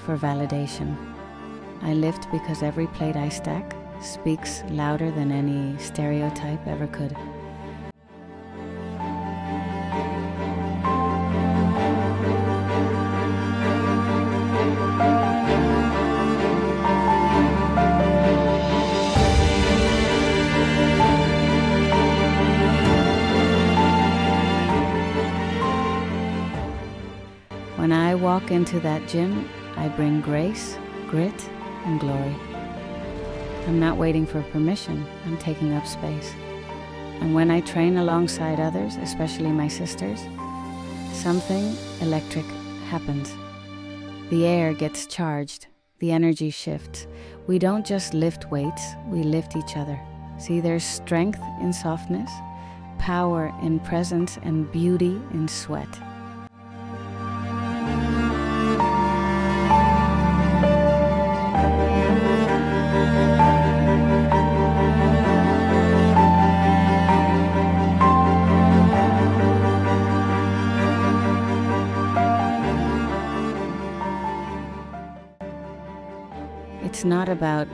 for validation. I lift because every plate I stack speaks louder than any stereotype ever could. When I walk into that gym, I bring grace, grit, and glory. I'm not waiting for permission, I'm taking up space. And when I train alongside others, especially my sisters, something electric happens. The air gets charged, the energy shifts. We don't just lift weights, we lift each other. See, there's strength in softness, power in presence, and beauty in sweat. It's not about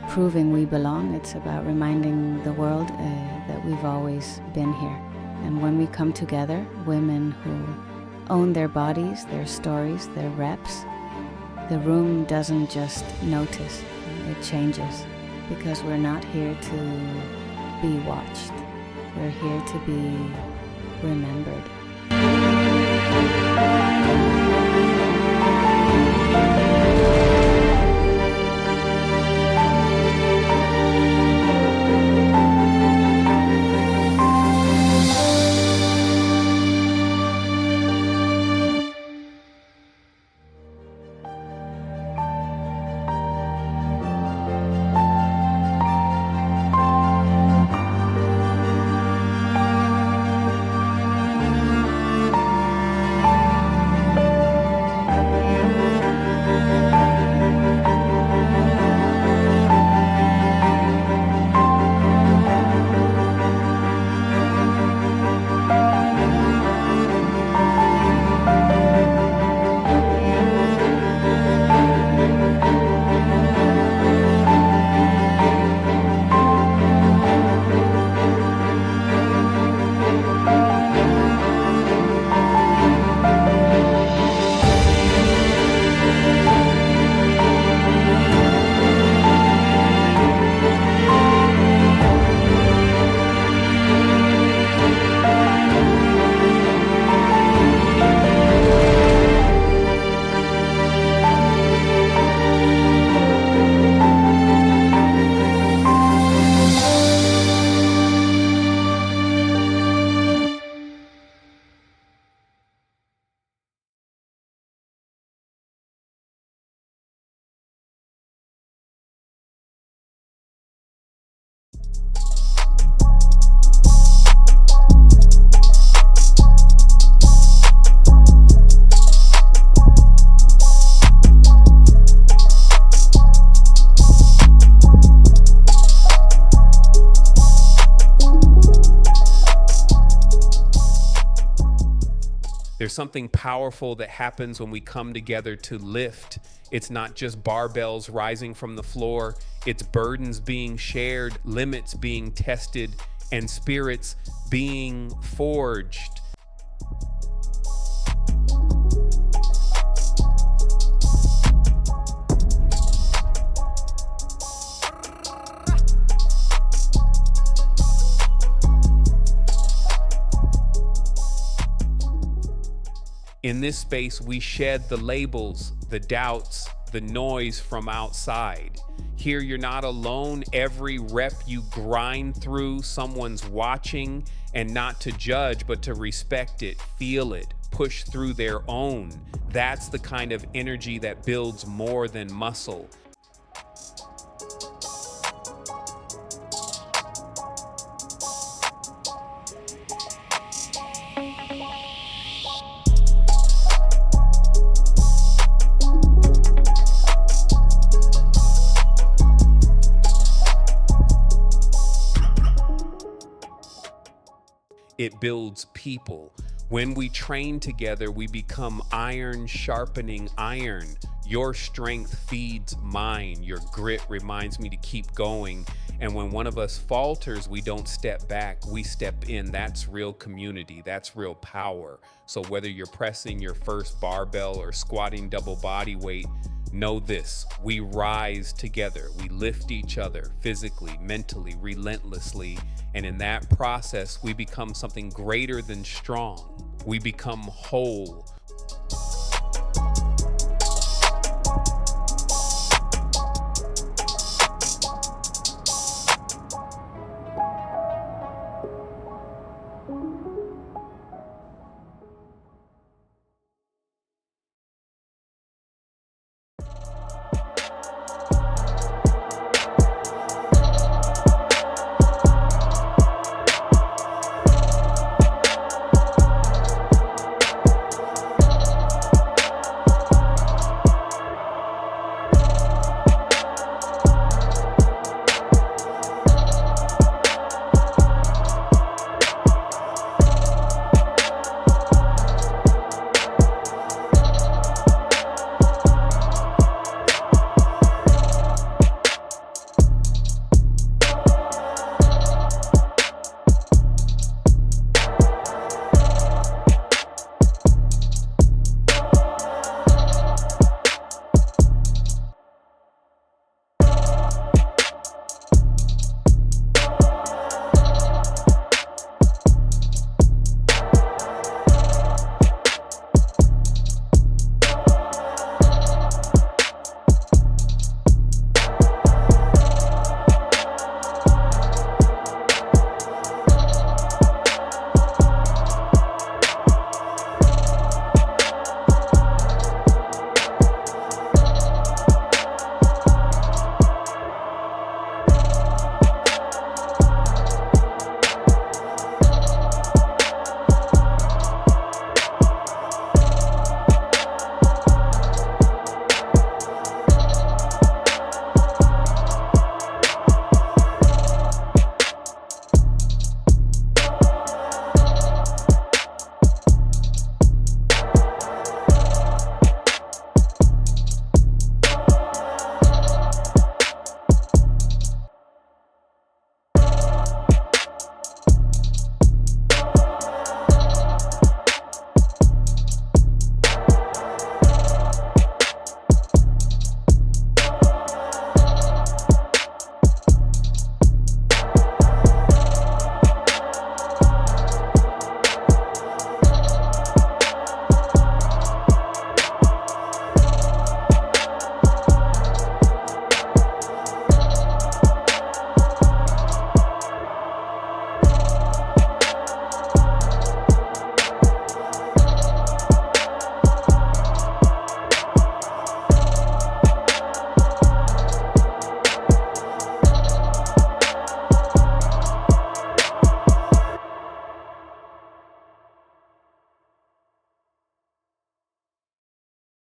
proving we belong, it's about reminding the world that we've always been here. And when we come together, women who own their bodies, their stories, their reps, the room doesn't just notice, it changes. Because we're not here to be watched, we're here to be remembered. There's something powerful that happens when we come together to lift. It's not just barbells rising from the floor, it's burdens being shared, limits being tested, and spirits being forged. In this space, we shed the labels, the doubts, the noise from outside. Here, you're not alone. Every rep you grind through, someone's watching, and not to judge, but to respect it, feel it, push through their own. That's the kind of energy that builds more than muscle. It builds people. When we train together, we become iron sharpening iron, Your strength feeds mine. Your grit reminds me to keep going. And when one of us falters, we don't step back, we step in. That's real community. That's real power. So whether you're pressing your first barbell or squatting double body weight, know this: we rise together. We lift each other physically, mentally, relentlessly. And in that process, we become something greater than strong. We become whole.